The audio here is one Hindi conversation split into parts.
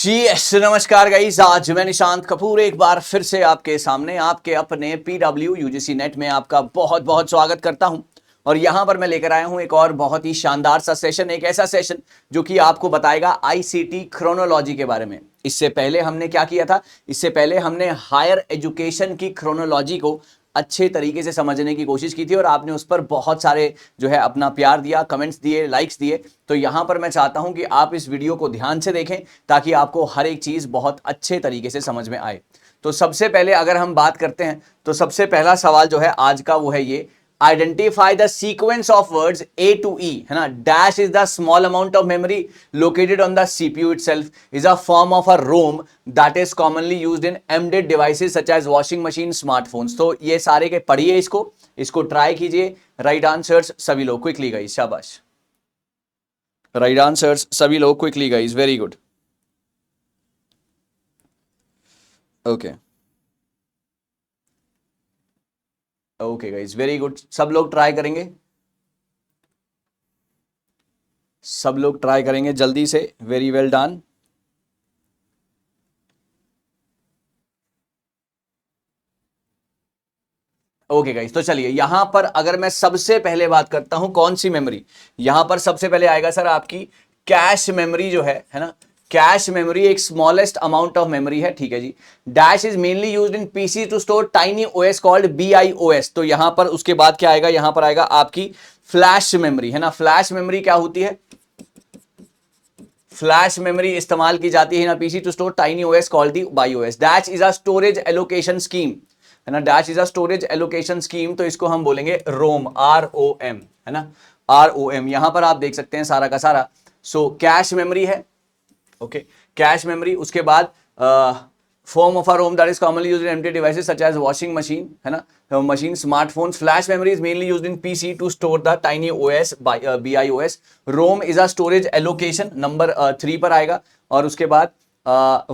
यस नमस्कार गाइस, आज मैं निशांत कपूर एक बार फिर से आपके सामने आपके अपने पीडब्ल्यू यूजीसी नेट में आपका बहुत बहुत स्वागत करता हूं। और यहां पर मैं लेकर आया हूं एक और बहुत ही शानदार सा सेशन, एक ऐसा सेशन जो कि आपको बताएगा आईसीटी क्रोनोलॉजी के बारे में। इससे पहले हमने क्या किया था? इससे पहले हमने हायर एजुकेशन की क्रोनोलॉजी को अच्छे तरीके से समझने की कोशिश की थी और आपने उस पर बहुत सारे जो है अपना प्यार दिया, कमेंट्स दिए, लाइक्स दिए। तो यहां पर मैं चाहता हूं कि आप इस वीडियो को ध्यान से देखें ताकि आपको हर एक चीज बहुत अच्छे तरीके से समझ में आए। तो सबसे पहले अगर हम बात करते हैं तो सबसे पहला सवाल जो है आज का वो है ये, identify the sequence of words A to E, है ना। Dash is the small amount of memory located on the CPU itself, is a form of a ROM that is commonly used in embedded devices such as washing machine, smartphones. तो ये सारे के पढ़िए, इसको ट्राई कीजिए। राइट आंसर्स सभी लोग क्विकली गाइस, शाबाश। राइट आंसर्स सभी लोग quickly guys, very good. Okay okay guys, very good. सब लोग ट्राई करेंगे, सब लोग ट्राई करेंगे जल्दी से। Very well done. Okay guys, तो चलिए यहां पर अगर मैं सबसे पहले बात करता हूं कौन सी मेमोरी, यहां पर सबसे पहले आएगा सर आपकी कैश मेमोरी जो है ना। कैश मेमोरी एक स्मॉलेस्ट अमाउंट ऑफ मेमोरी है, ठीक है जी। Dash is mainly used in PC to store tiny OS called BIOS. तो यहां पर उसके बाद क्या आएगा? यहां पर आएगा आपकी फ्लैश मेमोरी, है ना। फ्लैश मेमोरी क्या होती है? फ्लैश मेमोरी इस्तेमाल की जाती है ना PC to store tiny OS called the BIOS. Dash is a storage allocation scheme, है ना। Dash is a storage allocation scheme, तो इसको हम बोलेंगे रोम, आर ओ एम, है ना, आर ओ एम। यहां पर आप देख सकते हैं सारा का सारा। सो कैश मेमोरी है, ओके, कैश मेमोरी। उसके बाद form of a ROM that is commonly used in empty devices such as washing machine, है ना, machine, smartphones. Flash memory is mainly used in PC to store the tiny OS by BIOS. ROM is a storage allocation, number 3 पर आएगा। और उसके बाद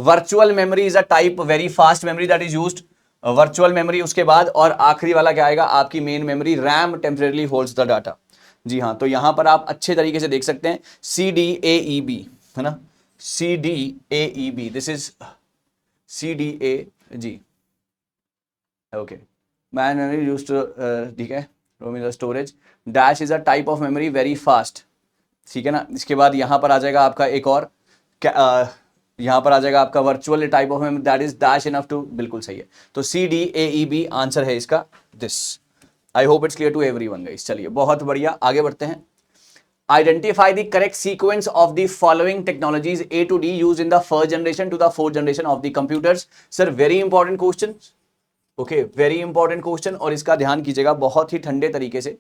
virtual memory is a type very fast memory that is used, virtual memory। उसके बाद और आखिरी वाला क्या आएगा? आपकी main memory, RAM temporarily holds the data। जी हाँ, तो यहां पर आप अच्छे तरीके से देख सकते हैं CDAEB, है ना, CDAEB, दिस इज CDA जी, ओके। मैन यूज टू, ठीक है। ROM is a storage, dash is a type of memory very fast, ठीक है ना। इसके बाद यहां पर आ जाएगा आपका एक और, यहां पर आ जाएगा आपका virtual type of memory that is dash enough to, बिल्कुल सही है। तो CDAEB आंसर है इसका दिस। I hope it's clear to everyone guys. चलिए बहुत बढ़िया, आगे बढ़ते हैं। Identify the correct sequence of the following technologies A to D used in the first generation to the fourth generation of the computers. Sir, very important question. Okay, very important question। और इसका ध्यान कीजिएगा, बहुत ही ठंडे तरीके से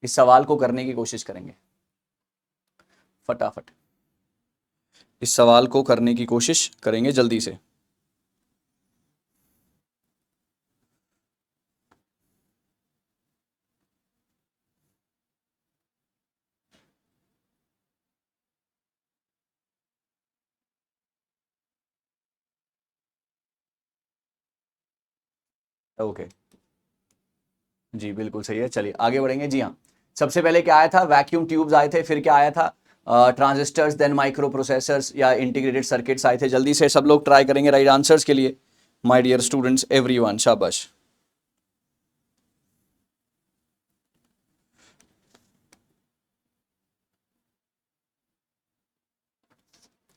इस सवाल को करने की कोशिश करेंगे, फटाफट इस सवाल को करने की कोशिश करेंगे जल्दी से। ओके जी, बिल्कुल सही है। चलिए आगे बढ़ेंगे। जी हाँ, सबसे पहले क्या आया था? वैक्यूम ट्यूब्स आए थे। फिर क्या आया था? ट्रांजिस्टर्स, देन माइक्रो प्रोसेसर्स या इंटीग्रेटेड सर्किट्स आए थे। जल्दी से सब लोग ट्राई करेंगे राइट आंसर्स के लिए, माय डियर स्टूडेंट्स, एवरीवन, शाबाश।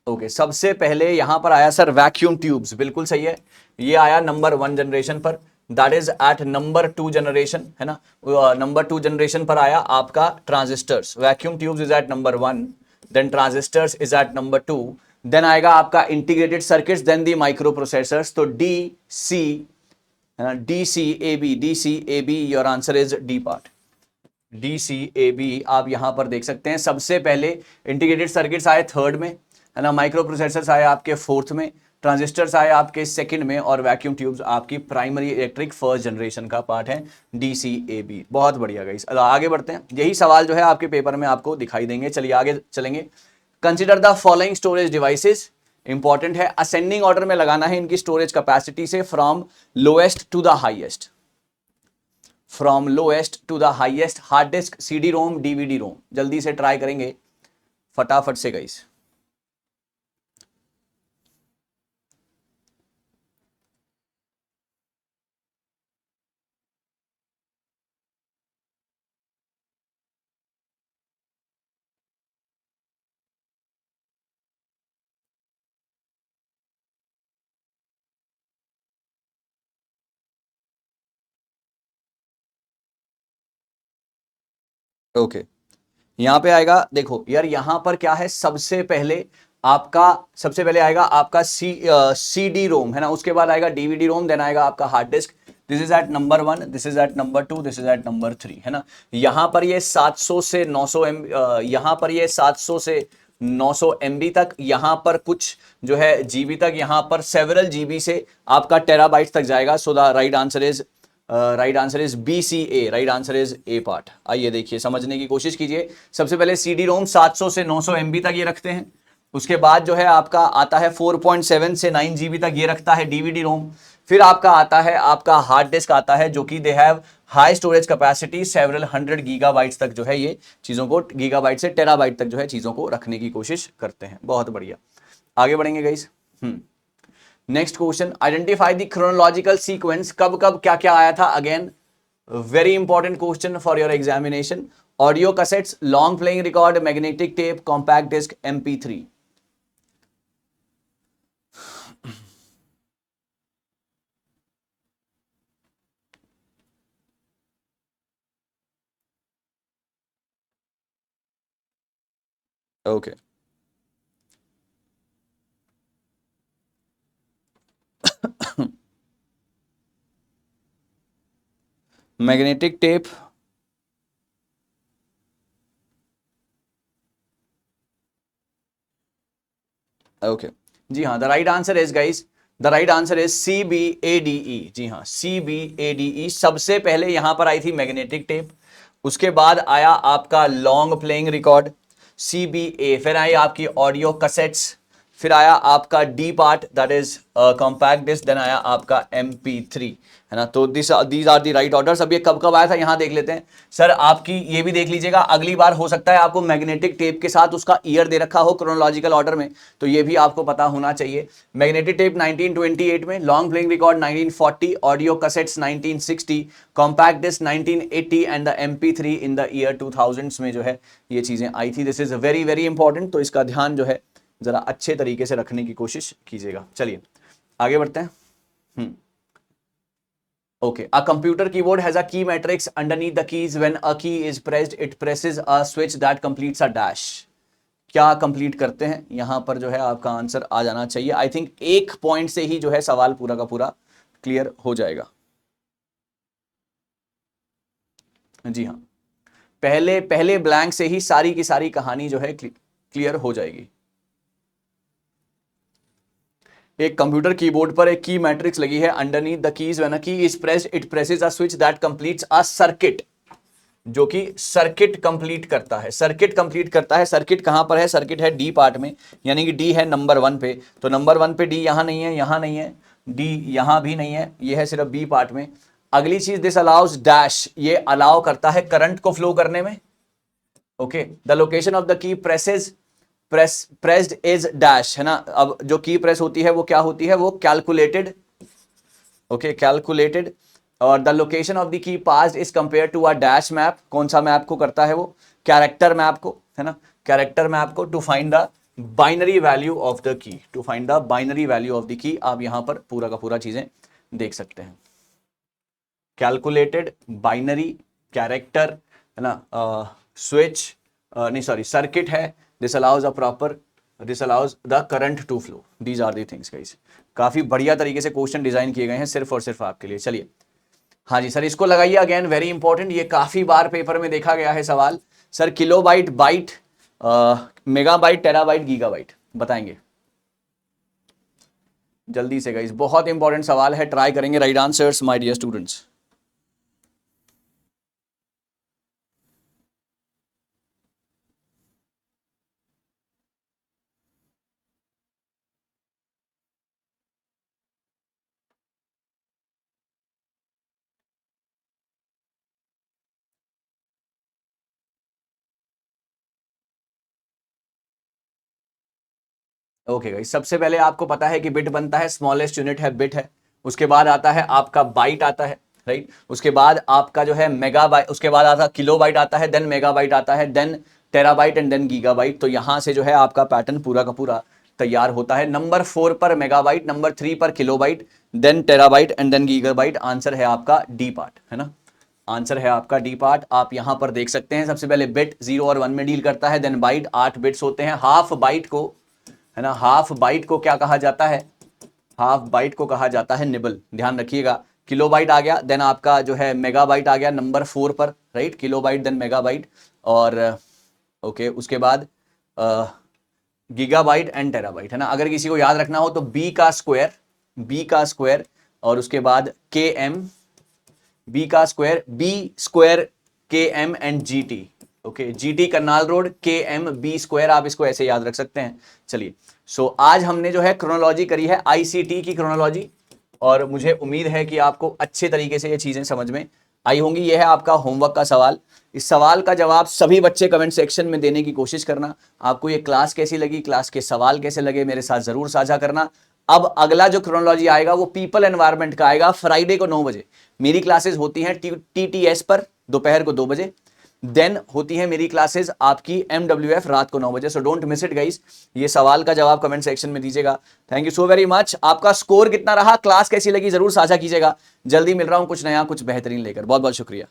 ओके सबसे पहले यहां पर आया सर वैक्यूम ट्यूब्स, बिल्कुल सही है। ये आया नंबर 1 जनरेशन पर, that is at number 2 generation, है ना। नंबर 2 जनरेशन पर आया आपका transistors. Vacuum tubes is at number 1, then transistors is at number 2, then आएगा आपका integrated circuits, then the microprocessors. तो डी सी, है ना, D C A B, your answer is D part, DCAB। आप यहां पर देख सकते हैं सबसे पहले इंटीग्रेटेड सर्किट्स आए थर्ड में, है ना, माइक्रो प्रोसेसर्स आए आपके फोर्थ में, ट्रांजिस्टर्स आए आपके सेकंड में, और वैक्यूम ट्यूब्स आपकी प्राइमरी इलेक्ट्रिक फर्स्ट जनरेशन का पार्ट है, DCAB। बहुत बढ़िया गाइस, आगे बढ़ते हैं। यही सवाल जो है आपके पेपर में आपको दिखाई देंगे। चलिए आगे चलेंगे। Consider the following storage devices, important है, असेंडिंग ऑर्डर में लगाना है इनकी स्टोरेज कैपेसिटी से, from lowest to the highest, from lowest to the highest. Hard disk, CD ROM, DVD ROM. जल्दी से ट्राई करेंगे फटाफट से गाइस। ओके, यहाँ पे आएगा, देखो यार यहाँ पर क्या है, सबसे पहले आएगा आपका सी डी रोम है ना, उसके बाद आएगा डीवीडी रोम, देन आएगा आपका hard disk. This is at number 1, this is at number 2, this is at number 3 है ना। यहाँ पर ये 700 से 900 एम, यहाँ पर ये 700 से 900 MB तक, यहाँ पर कुछ जो है जीबी तक, यहाँ पर सेवरल जीबी से आपका टेराबाइट तक जाएगा। So the right answer is B C A, right answer is A part. आइए देखिए, समझने की कोशिश कीजिए। सबसे पहले सीडी रोम 700 से 900 MB तक ये रखते हैं, उसके बाद जो है आपका आता है 4.7 से 9 GB तक ये रखता है डीवीडी रोम। फिर आपका आता है आपका हार्ड डिस्क आता है, जो कि they have high storage capacity, several 100 gigabytes तक जो है ये चीजों को, गीगाबाइट से टेराबाइट तक जो है चीजों को रखने की कोशिश करते हैं। बहुत बढ़िया, आगे बढ़ेंगे guys. Next question, identify the chronological sequence, कब कब क्या क्या आया था। Again very important question for your examination. Audio cassettes, long playing record, magnetic tape, compact disc, MP3। Okay, magnetic tape, okay जी हाँ, the right answer is guys, the right answer is CBADE। जी हाँ, CBADE। सबसे पहले यहां पर आई थी मैग्नेटिक टेप, उसके बाद आया आपका लॉन्ग प्लेइंग रिकॉर्ड CBA, फिर आई आपकी ऑडियो कैसेट्स, फिर आया आपका D part that is compact disc, then आया आपका MP3 है ना। तो these are the right orders. अब ये कब कब आया था यहां देख लेते हैं। सर आपकी ये भी देख लीजिएगा, अगली बार हो सकता है आपको मैग्नेटिक टेप के साथ उसका ईयर दे रखा हो क्रोनोलॉजिकल ऑर्डर में, तो ये भी आपको पता होना चाहिए। मैग्नेटिक टेप 1928 में, long playing record 1940, audio cassettes 1960, compact disc 1980 and the MP3 in the year 2000 में जो है ये चीजें आई थी। This is very very important, तो इसका ध्यान जो है जरा अच्छे तरीके से रखने की कोशिश कीजिएगा। चलिए आगे बढ़ते हैं। Okay, a computer keyboard has a key matrix underneath the keys. When a key is pressed, it presses a switch that completes a dash. क्या कंप्लीट करते हैं यहां पर जो है आपका आंसर आ जाना चाहिए। आई थिंक एक पॉइंट से ही जो है सवाल पूरा का पूरा क्लियर हो जाएगा। जी हाँ, पहले पहले ब्लैंक से ही सारी की सारी कहानी जो है क्लियर हो जाएगी। एक कंप्यूटर कीबोर्ड पर एक की मैट्रिक्स लगी है, underneath the keys when a key is pressed it presses a switch that completes a circuit, जो कि सर्किट कंप्लीट करता है। सर्किट कंप्लीट करता है, सर्किट कहां पर है, सर्किट है डी पार्ट में, यानी कि डी है नंबर 1 पे, तो नंबर 1 पे डी यहां नहीं है, यहां नहीं है, डी यहां भी नहीं है, ये है सिर्फ बी पार्ट में। अगली चीज, दिस अलाउज डैश, ये अलाउ करता है करंट को फ्लो करने में। Okay, the location of the की प्रेस्ड इज डैश है ना। अब जो की प्रेस होती है वो क्या होती है, वो कैलकुलेटेड। Okay, calculated. और the location of the key passed is compare to a dash map, कौन सा मैप को करता है वो, कैरेक्टर मैप को है ना, कैरेक्टर मैप को, to find the binary value of the key, to find the binary value of the key. आप यहां पर पूरा का पूरा चीजें देख सकते हैं। कैलकुलेटेड, बाइनरी, कैरेक्टर है ना, स्विच नहीं सॉरी सर्किट है, this allows the current to flow. These are the things guys. काफी बढ़िया तरीके से क्वेश्चन डिजाइन किए गए हैं सिर्फ और सिर्फ आपके लिए। चलिए हाँ जी सर, इसको लगाइए, अगेन वेरी इंपॉर्टेंट, ये काफी बार पेपर में देखा गया है सवाल। Sir kilobyte, byte, megabyte, terabyte, gigabyte बताएंगे जल्दी से गाइस, बहुत इंपॉर्टेंट सवाल है, ट्राई करेंगे right answers my dear students. Okay guys, सबसे पहले आपको पता है कि बिट बनता है, स्मॉलेस्ट यूनिट है बिट है, उसके बाद आता है आपका बाइट आता है, राइट, उसके बाद आपका जो है मेगाबाइट, उसके बाद आता है किलोबाइट आता है, देन मेगाबाइट आता है, then terabyte and then gigabyte. तो यहां से जो है आपका पैटर्न पूरा का पूरा तैयार होता है। नंबर 4 पर मेगाबाइट, नंबर 3 पर kilobyte, then terabyte and then gigabyte. Answer है आपका डी पार्ट है ना। आंसर है आपका डी पार्ट। आप यहां पर देख सकते हैं, सबसे पहले बिट 0 और 1 में डील करता है, देन बाइट 8 बिट्स होते हैं। हाफ बाइट को, है ना, हाफ बाइट को क्या कहा जाता है, हाफ बाइट को कहा जाता है निबल, ध्यान रखिएगा। किलोबाइट आ गया, देन आपका जो है मेगाबाइट आ गया नंबर 4 पर, राइट, किलोबाइट देन मेगाबाइट, और ओके उसके बाद गीगाबाइट एंड टेराबाइट, है ना। अगर किसी को याद रखना हो तो बी का स्क्वायर और उसके बाद के एम, बी का square, B square K M and G T, okay, G T Karnal road, K M B square, आप इसको ऐसे याद रख सकते हैं। चलिए, सो आज हमने जो है क्रोनोलॉजी करी है, आईसीटी की क्रोनोलॉजी, और मुझे उम्मीद है कि आपको अच्छे तरीके से ये चीजें समझ में आई होंगी। ये है आपका होमवर्क का सवाल। इस सवाल का जवाब सभी बच्चे कमेंट सेक्शन में देने की कोशिश करना। आपको ये क्लास कैसी लगी, क्लास के सवाल कैसे लगे, मेरे साथ जरूर साझा करना। अब अगला जो क्रोनोलॉजी आएगा वो पीपल एनवायरनमेंट का आएगा, फ्राइडे को 9 बजे। मेरी क्लासेस होती हैं टीटीएस पर दोपहर को 2 बजे, देन होती है मेरी क्लासेस आपकी एमडब्ल्यूएफ रात को 9 बजे। So don't miss it guys. ये सवाल का जवाब कमेंट सेक्शन में दीजिएगा। Thank you so very much. आपका स्कोर कितना रहा, क्लास कैसी लगी, जरूर साझा कीजिएगा। जल्दी मिल रहा हूं कुछ नया कुछ बेहतरीन लेकर। बहुत बहुत शुक्रिया।